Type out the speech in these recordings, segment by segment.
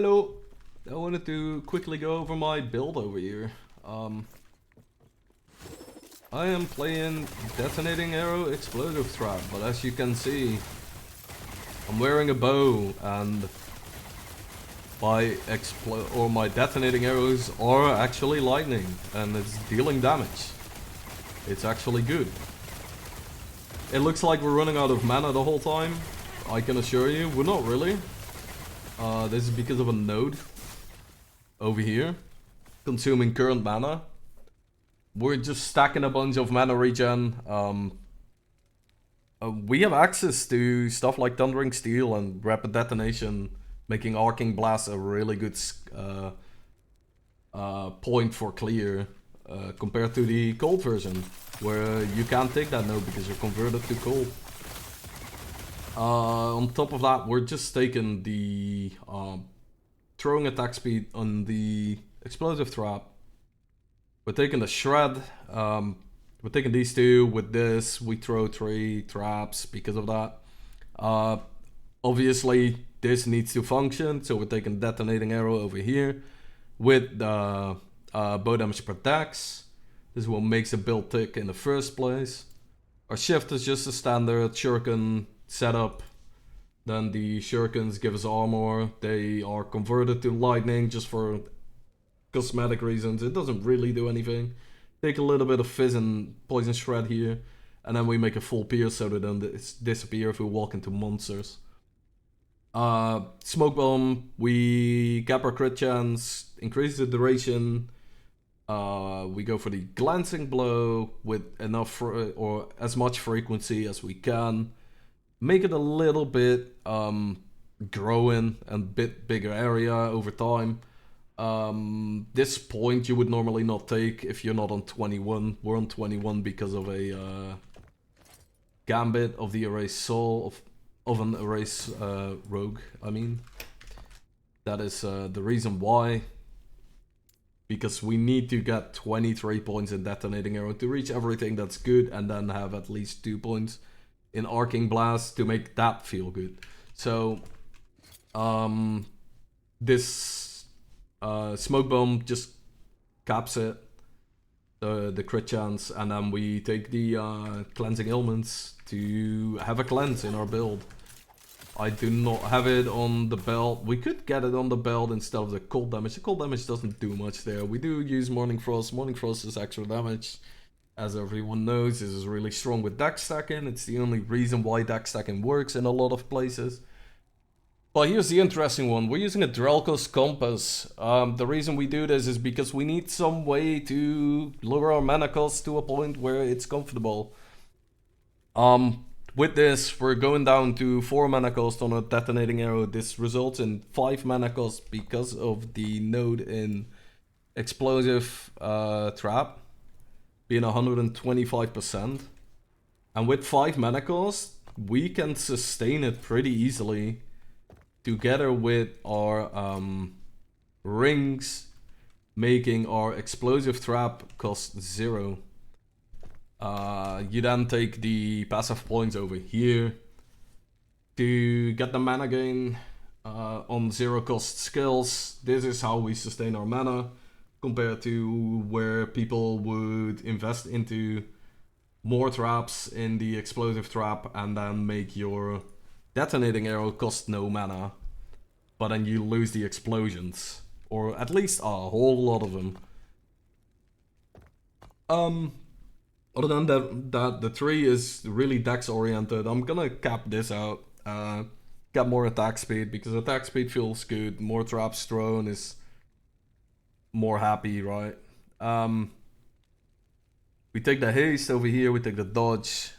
Hello. I wanted to quickly go over my build over here. I am playing Detonating Arrow Explosive Trap, but as you can see, I'm wearing a bow and my detonating arrows are actually lightning and it's dealing damage. It's actually good. It looks like we're running out of mana the whole time. I can assure you, we're not really. This is because of a node over here, consuming current mana. We're just stacking a bunch of mana regen. We have access to stuff like Thundering Steel and Rapid Detonation, making Arcing Blast a really good point for clear compared to the cold version, where you can't take that node because you're converted to cold. On top of that, we're just taking the throwing attack speed on the explosive trap. We're taking the shred. We're taking these two. With this, we throw 3 traps because of that. Obviously, this needs to function, so we're taking detonating arrow over here with the bow damage per dex. This is what makes the build tick in the first place. Our shift is just a standard shuriken setup. Then the shurikens give us armor. They are converted to lightning just for cosmetic reasons. It doesn't really do anything. Take a little bit of fizz and poison shred here, and then we make a full pierce so they don't disappear if we walk into monsters. Smoke bomb, we cap our crit chance, increase the duration. We go for the glancing blow with enough or as much frequency as we can. Make it a little bit growing and bit bigger area over time. This point you would normally not take if you're not on 21. We're on 21 because of a gambit of the erased soul of an erased rogue. I mean, that is the reason why. Because we need to get 23 points in detonating arrow to reach everything that's good, and then have at least 2 points in arcing blast to make that feel good. So, this smoke bomb just caps it, the crit chance, and then we take the cleansing elements to have a cleanse in our build. I do not have it on the belt. We could get it on the belt instead of the cold damage. The cold damage doesn't do much there. We do use Morning Frost. Morning Frost is extra damage. As everyone knows, this is really strong with deck stacking. It's the only reason why deck stacking works in a lot of places. But here's the interesting one. We're using a Drelko's Compass. The reason we do this is because we need some way to lower our mana cost to a point where it's comfortable. With this, we're going down to 4 mana cost on a detonating arrow. This results in 5 mana cost because of the node in explosive trap being 125%. And with 5 mana cost, we can sustain it pretty easily together with our rings, making our explosive trap cost 0. You then take the passive points over here to get the mana gain on 0 cost skills. This is how we sustain our mana compared to where people would invest into more traps in the explosive trap and then make your detonating arrow cost no mana, but then you lose the explosions, or at least a whole lot of them. Other than that, the 3 is really dex oriented. I'm gonna cap this out. Get more attack speed because attack speed feels good. More traps thrown is more happy, right? We take the haste over here. We take the dodge,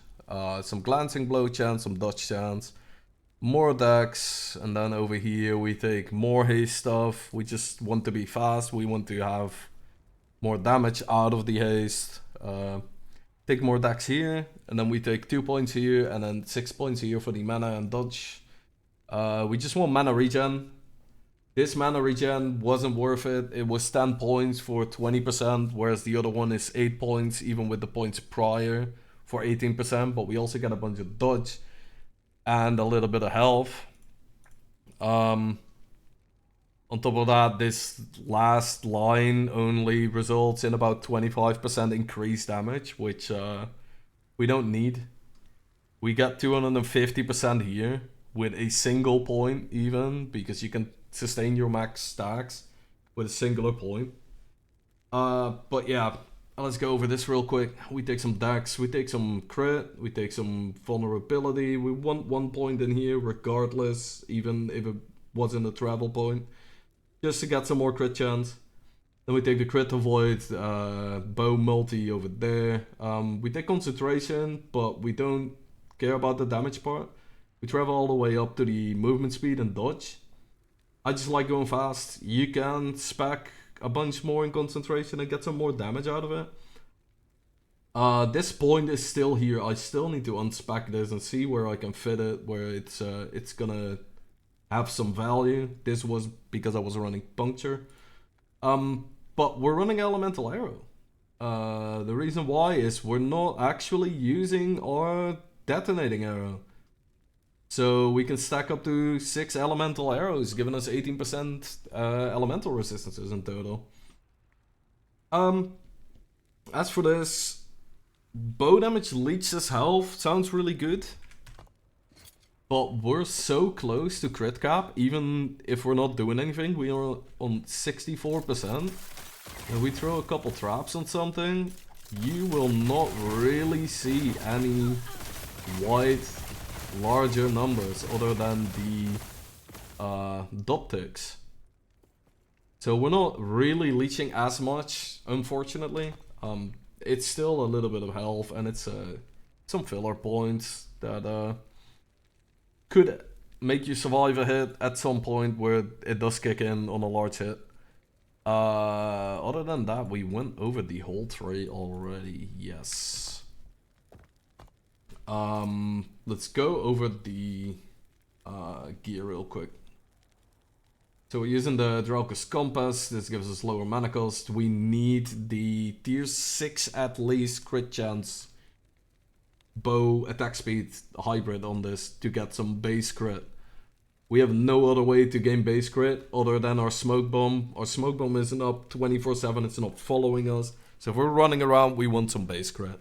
some glancing blow chance, some dodge chance, more dex, and then over here we take more haste stuff. We just want to be fast. We want to have more damage out of the haste. Take more dex here, and then we take 2 points here, and then 6 points here for the mana and dodge. We just want mana regen. This mana regen wasn't worth it. It was 10 points for 20%, whereas the other one is 8 points, even with the points prior for 18%. But we also get a bunch of dodge and a little bit of health. On top of that, this last line only results in about 25% increased damage, which we don't need. We got 250% here with a single point even, because you can sustain your max stacks with a singular point. But yeah, let's go over this real quick. We take some dex, we take some crit, we take some vulnerability. We want 1 point in here regardless, even if it wasn't a travel point, just to get some more crit chance. Then we take the crit avoid, bow multi over there. We take concentration, but we don't care about the damage part. We travel all the way up to the movement speed and dodge. I just like going fast. You can spec a bunch more in concentration and get some more damage out of it. This point is still here. I still need to unspec this and see where I can fit it, where it's gonna have some value. This was because I was running puncture. But we're running elemental arrow. The reason why is we're not actually using our detonating arrow. So we can stack up to 6 elemental arrows, giving us 18% elemental resistances in total. As for this, bow damage leeches health sounds really good. But we're so close to crit cap, even if we're not doing anything. We are on 64%. And we throw a couple traps on something, you will not really see any white larger numbers other than the dot ticks. So we're not really leeching as much, unfortunately. It's still a little bit of health, and it's some filler points that could make you survive a hit at some point where it does kick in on a large hit. Other than that, we went over the whole tray already. Yes. Let's go over the gear real quick. So we're using the Draucus Compass. This gives us lower mana cost. We need the tier 6 at least crit chance bow attack speed hybrid on this to get some base crit. We have no other way to gain base crit other than our smoke bomb. Our smoke bomb isn't up 24/7, it's not following us. So if we're running around, we want some base crit.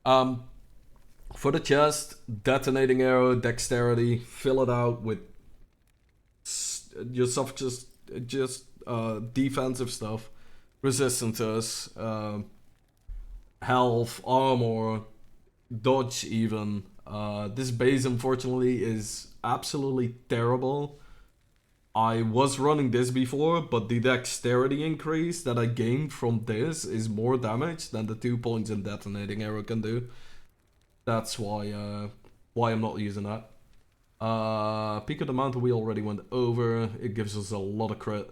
For the chest, detonating arrow, dexterity, fill it out with your stuff, just defensive stuff, resistances, health, armor, dodge even. This base unfortunately is absolutely terrible. I was running this before, but the dexterity increase that I gained from this is more damage than the 2 points in detonating arrow can do. That's why I'm not using that. Peak of the mountain we already went over. It gives us a lot of crit.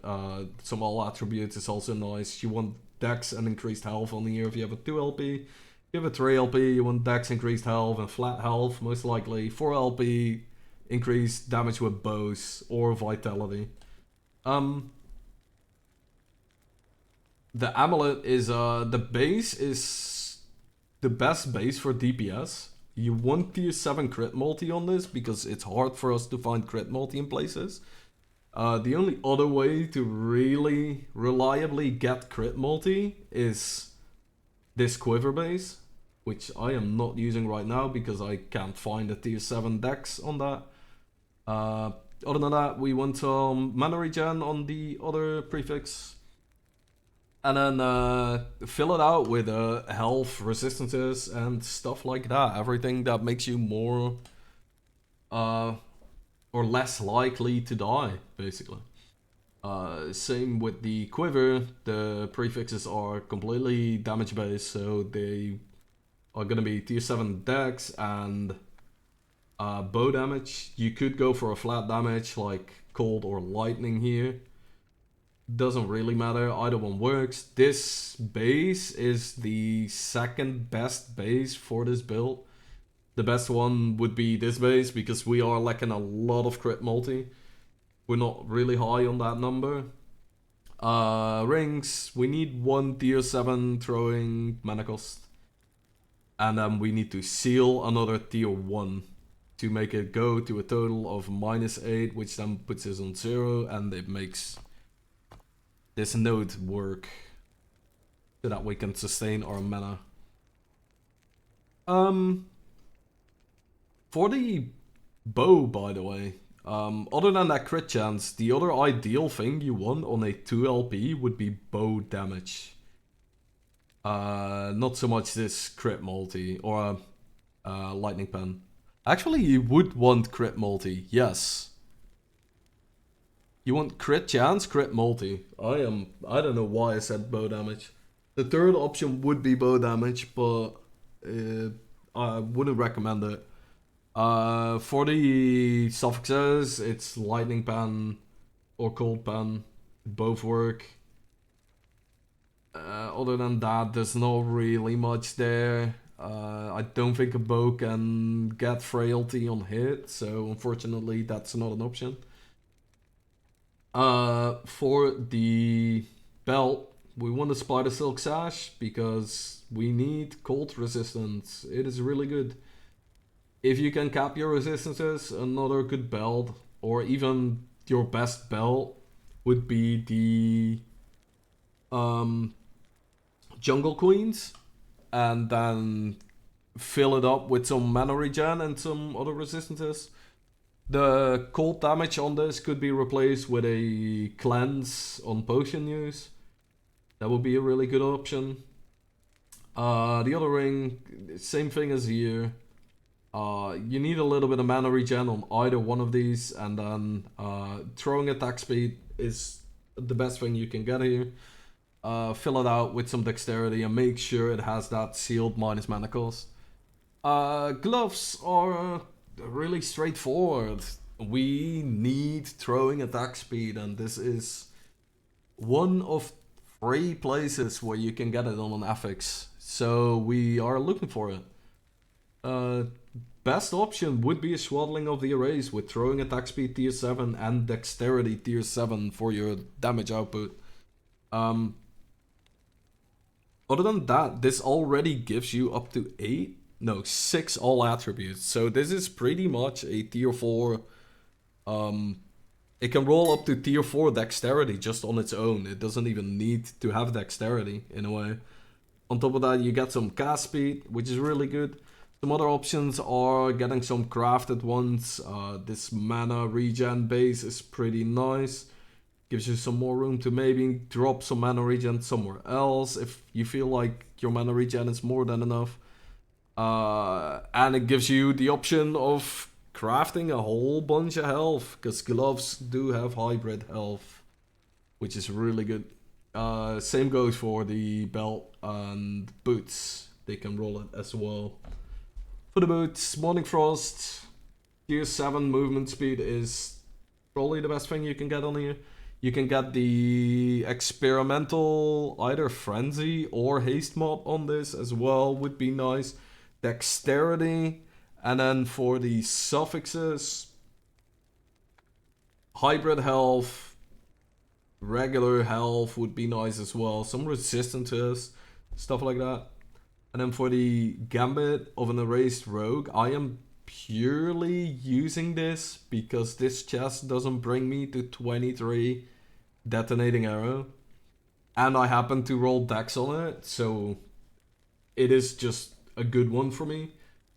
Some all attributes is also nice. You want dex and increased health on here if you have a 2 LP. If you have a 3 LP, you want dex, increased health, and flat health, most likely. 4 LP, increased damage with bows or vitality. The amulet is the base is the best base for DPS. You want tier 7 crit multi on this because it's hard for us to find crit multi in places. The only other way to really reliably get crit multi is this quiver base, which I am not using right now because I can't find a tier 7 dex on that. Other than that, we want some mana regen on the other prefix. And then fill it out with health, resistances, and stuff like that. Everything that makes you more or less likely to die, basically. Same with the quiver. The prefixes are completely damage based, so they are gonna be tier 7 dex and bow damage. You could go for a flat damage like cold or lightning here. Doesn't really matter, either one works. This base is the second best base for this build. The best one would be this base because we are lacking a lot of crit multi. We're not really high on that number. Rings, we need 1 tier 7 throwing mana cost. And then we need to seal another tier 1 to make it go to a total of -8, which then puts us on 0, and it makes this node work so that we can sustain our mana. For the bow, by the way, other than that crit chance, the other ideal thing you want on a 2 LP would be bow damage. Not so much this crit multi or lightning pen. Actually, you would want crit multi, yes. You want crit chance, crit multi. I don't know why I said bow damage. The third option would be bow damage, but I wouldn't recommend it. For the suffixes, it's lightning pen or cold pen. Both work. Other than that, there's not really much there. I don't think a bow can get frailty on hit, so unfortunately that's not an option. For the belt, we want the Spider Silk Sash because we need cold resistance. It is really good. If you can cap your resistances, another good belt, or even your best belt, would be the Jungle Queens, and then fill it up with some mana regen and some other resistances. The cold damage on this could be replaced with a cleanse on potion use. That would be a really good option. The other ring, same thing as here. You need a little bit of mana regen on either one of these, and then throwing attack speed is the best thing you can get here. Fill it out with some dexterity and make sure it has that sealed minus mana cost. Gloves are really straightforward. We need throwing attack speed, and this is one of 3 places where you can get it on an affix. So we are looking for it. Best option would be a swaddling of the arrays with throwing attack speed tier 7 and dexterity tier 7 for your damage output. Other than that, this already gives you up to 6 all attributes. So this is pretty much a tier 4. It can roll up to tier 4 dexterity just on its own. It doesn't even need to have dexterity in a way. On top of that, you get some cast speed, which is really good. Some other options are getting some crafted ones. This mana regen base is pretty nice. Gives you some more room to maybe drop some mana regen somewhere else if you feel like your mana regen is more than enough. And it gives you the option of crafting a whole bunch of health, because gloves do have hybrid health, which is really good. Same goes for the belt and boots. They can roll it as well. For the boots, Morning Frost, tier 7 movement speed is probably the best thing you can get on here. You can get the experimental either frenzy or haste mod on this as well, would be nice. Dexterity, and then for the suffixes, hybrid health, regular health would be nice as well. Some resistances, stuff like that. And then for the Gambit of an Erased Rogue, I am purely using this because this chest doesn't bring me to 23 Detonating Arrow. And I happen to roll dex on it, so it is just a good one for me.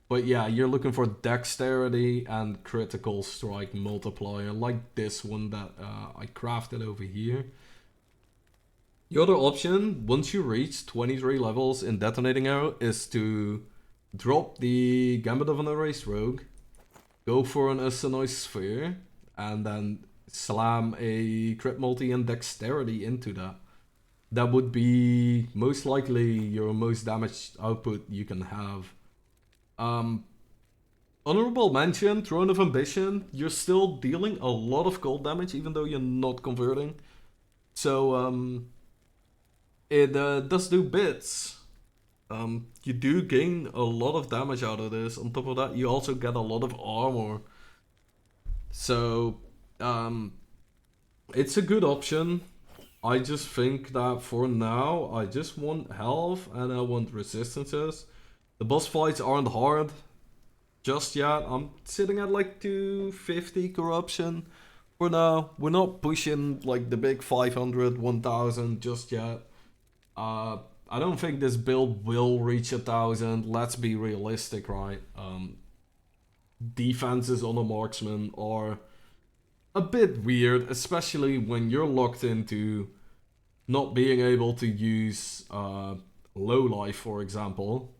But yeah, you're looking for dexterity and critical strike multiplier, like this one that I crafted over here. The other option, once you reach 23 levels in Detonating Arrow, is to drop the Gambit of an Erased Rogue, go for an Asenoid Sphere, and then slam a crit multi and dexterity into that. That would be most likely your most damage output you can have. Honorable mention, Throne of Ambition, you're still dealing a lot of cold damage even though you're not converting. So it does do bits. You do gain a lot of damage out of this. On top of that, you also get a lot of armor. So it's a good option. I just think that for now, I just want health and I want resistances. The boss fights aren't hard just yet. I'm sitting at like 250 corruption For now, we're not pushing like the big 500, 1000 just yet. I don't think this build will reach 1000. Let's be realistic, right? Defenses on a marksman are a bit weird, especially when you're locked into not being able to use low life, for example,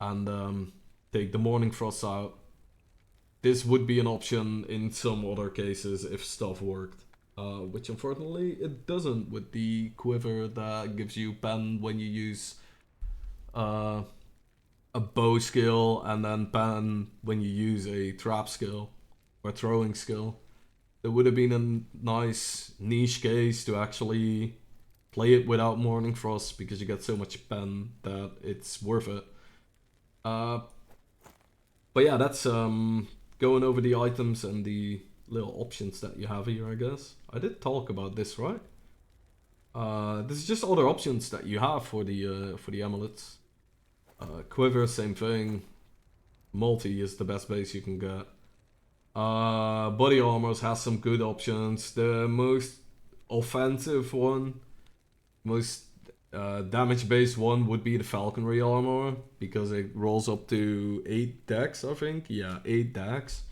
and take the morning frost out. This would be an option in some other cases if stuff worked. Which unfortunately it doesn't with the quiver that gives you pen when you use a bow skill, and then pen when you use a trap skill or throwing skill. It would have been a nice niche case to actually play it without Morning Frost because you get so much pen that it's worth it. But yeah, that's going over the items and the little options that you have here, I guess. I did talk about this, right? This is just other options that you have for the amulets. Quiver, same thing. Multi is the best base you can get. Body armors has some good options. The most offensive one, most damage based one would be the falconry armor because it rolls up to 8 dex, I think. Yeah, 8 dex.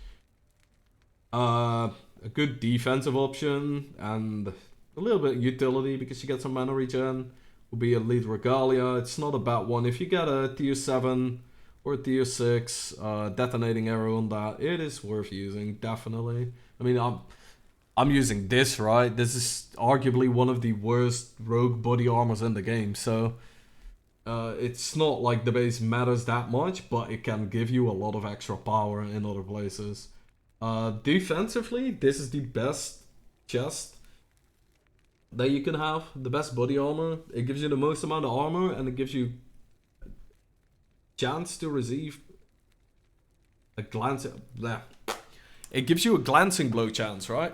A good defensive option and a little bit of utility because you get some mana regen will be Elite Regalia. It's not a bad one. If you get a tier 7 or a tier 6 detonating arrow on that, it is worth using, definitely. I mean, I'm using this, right? This is arguably one of the worst rogue body armors in the game, so it's not like the base matters that much, but it can give you a lot of extra power in other places. Defensively, this is the best chest that you can have, the best body armor. It gives you the most amount of armor and it gives you chance to receive a glance. It gives you a glancing blow chance, right?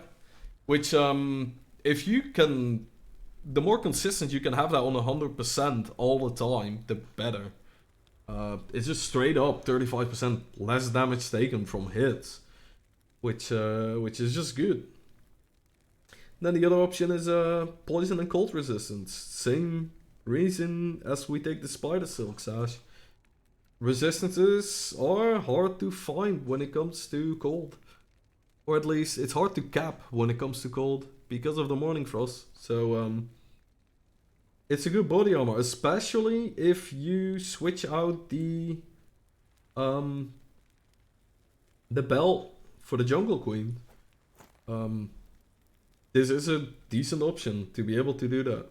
Which if you can, the more consistent you can have that on 100% all the time, the better. It's just straight up 35% less damage taken from hits, which is just good. Then the other option is poison and cold resistance. Same reason as we take the spider silk sash. Resistances are hard to find when it comes to cold. Or at least it's hard to cap when it comes to cold because of the morning frost. So it's a good body armor, especially if you switch out the belt for the jungle queen. This is a decent option to be able to do that.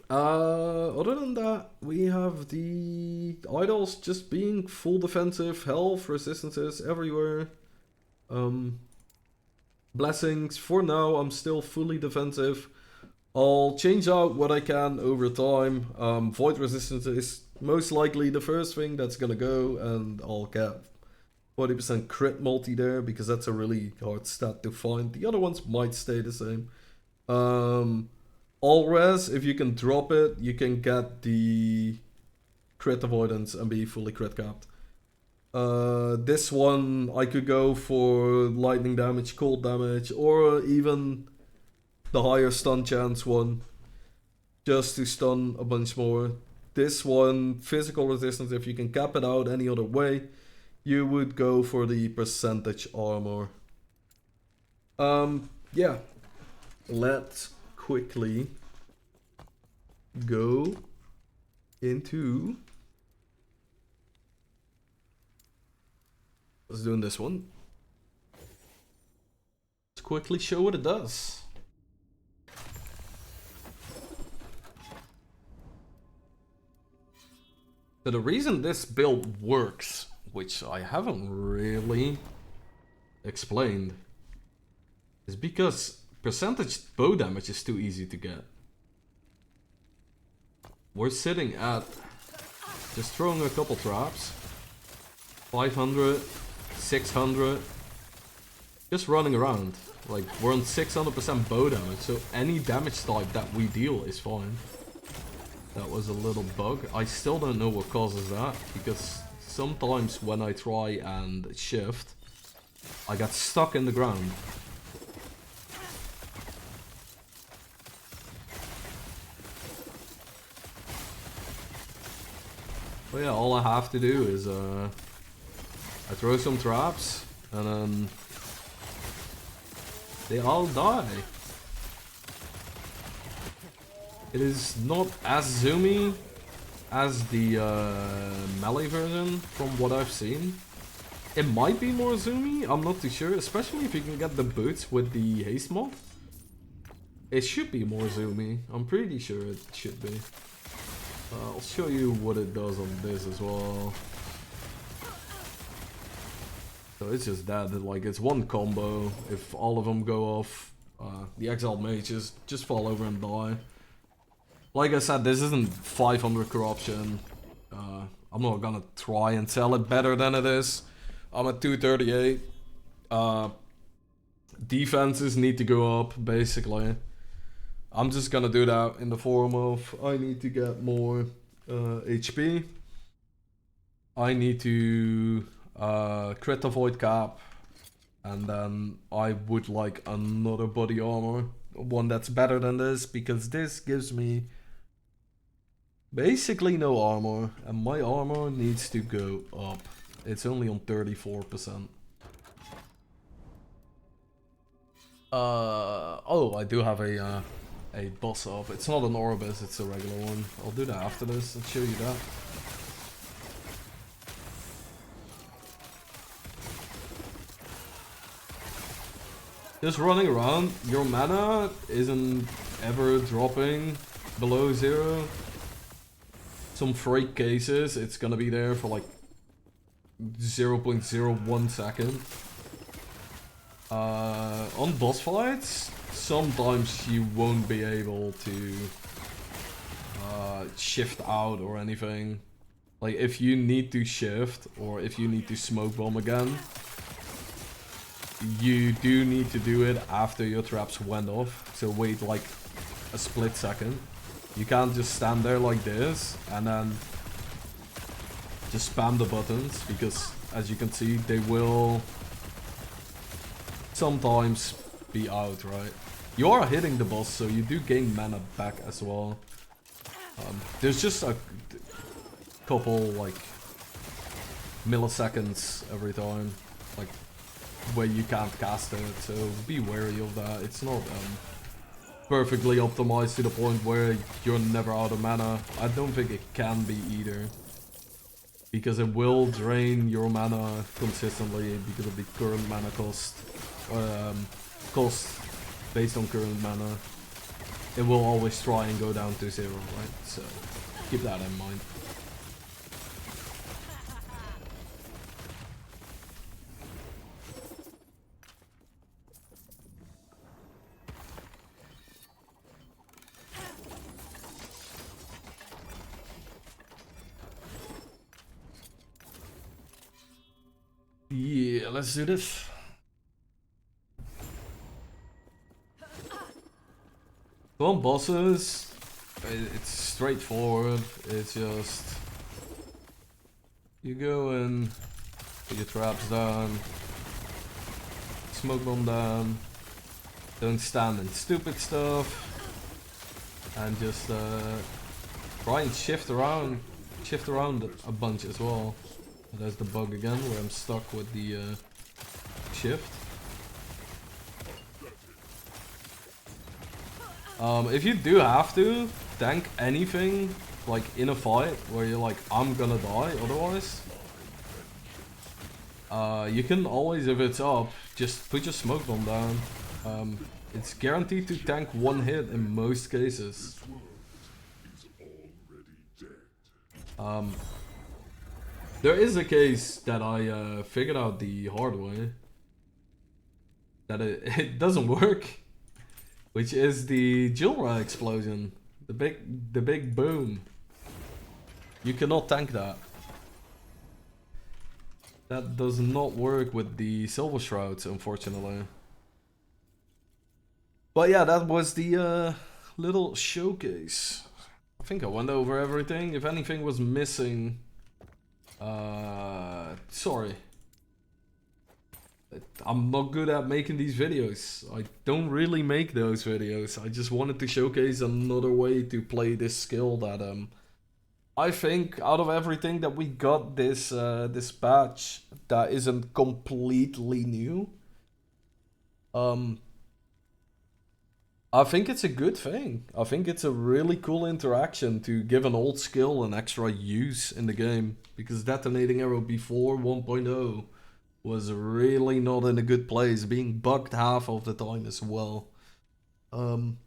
Other than that, we have the idols just being full defensive, health, resistances everywhere. Blessings, for now I'm still fully defensive. I'll change out what I can over time. Void resistance is most likely the first thing that's gonna go, and I'll get 40% crit multi there because that's a really hard stat to find. The other ones might stay the same. All res, if you can drop it, you can get the crit avoidance and be fully crit capped. This one I could go for lightning damage, cold damage, or even the higher stun chance one, just to stun a bunch more. This one, physical resistance, if you can cap it out any other way, you would go for the percentage armor. Yeah, let's quickly go into, let's do this one. Let's quickly show what it does. So the reason this build works, which I haven't really explained, is because percentage bow damage is too easy to get. We're sitting at just throwing a couple traps, 500, 600, just running around. Like, we're on 600% bow damage, so any damage type that we deal is fine. That was a little bug. I still don't know what causes that, because sometimes when I try and shift, I got stuck in the ground. But yeah, all I have to do is I throw some traps and then they all die. It is not as zoomy as the melee version from what I've seen. It might be more zoomy, I'm not too sure, especially if you can get the boots with the haste mod. It should be more zoomy, I'm pretty sure it should be. I'll show you what it does on this as well. So it's just that, like it's one combo. If all of them go off, the exiled mages just fall over and die. Like I said, this isn't 500 corruption. I'm not gonna try and sell it better than it is. I'm at 238. Defenses need to go up, basically. I'm just gonna do that in the form of I need to get more HP. I need to crit the void cap. And then I would like another body armor. One that's better than this, because this gives me basically no armor. And my armor needs to go up. It's only on 34%. Oh, I do have a boss up. It's not an Orbis, it's a regular one. I'll do that after this and show you that. Just running around, your mana isn't ever dropping below 0. Some freak cases, it's gonna be there for like 0.01 second. On boss fights, sometimes you won't be able to shift out or anything. Like if you need to shift or if you need to smoke bomb again, you do need to do it after your traps went off. So wait like a split second. You can't just stand there like this and then just spam the buttons, because as you can see they will sometimes be out, right? You are hitting the boss, so you do gain mana back as well. There's just a couple like milliseconds every time, like where you can't cast it, so be wary of that. It's not perfectly optimized to the point where you're never out of mana. I don't think it can be either, because it will drain your mana consistently because of the current mana cost. Cost based on current mana. It will always try and go down to 0, right? So keep that in mind. Yeah, let's do this. Well, bosses, it's straightforward. It's just you go in, put your traps down, smoke bomb down, don't stand in stupid stuff, and just try and shift around a bunch as well. There's the bug again where I'm stuck with the shift. If you do have to tank anything, like in a fight where you're like, I'm gonna die otherwise, you can always, if it's up, just put your smoke bomb down. It's guaranteed to tank one hit in most cases. There is a case that I figured out the hard way, that it doesn't work. Which is the Jilra explosion. The big boom. You cannot tank that. That does not work with the Silver Shrouds, unfortunately. But yeah, that was the little showcase. I think I went over everything. If anything was missing, sorry. I'm not good at making these videos. I don't really make those videos. I just wanted to showcase another way to play this skill that I think out of everything that we got this patch that isn't completely new, um, I think it's a good thing. I think it's a really cool interaction to give an old skill an extra use in the game, because detonating arrow before 1.0 was really not in a good place, being bugged half of the time as well. Um,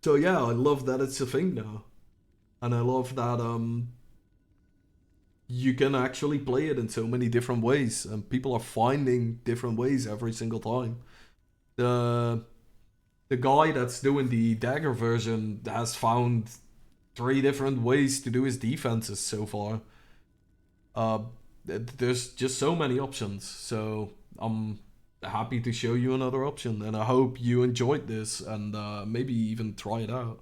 so yeah, I love that it's a thing now, and I love that you can actually play it in so many different ways, and people are finding different ways every single time. The the guy that's doing the dagger version has found 3 different ways to do his defenses so far. Uh, there's just so many options, so I'm happy to show you another option, and I hope you enjoyed this and maybe even try it out.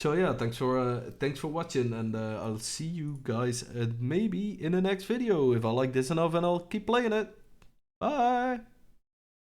So yeah, thanks for watching, and I'll see you guys maybe in the next video if I like this enough, and I'll keep playing it. Bye.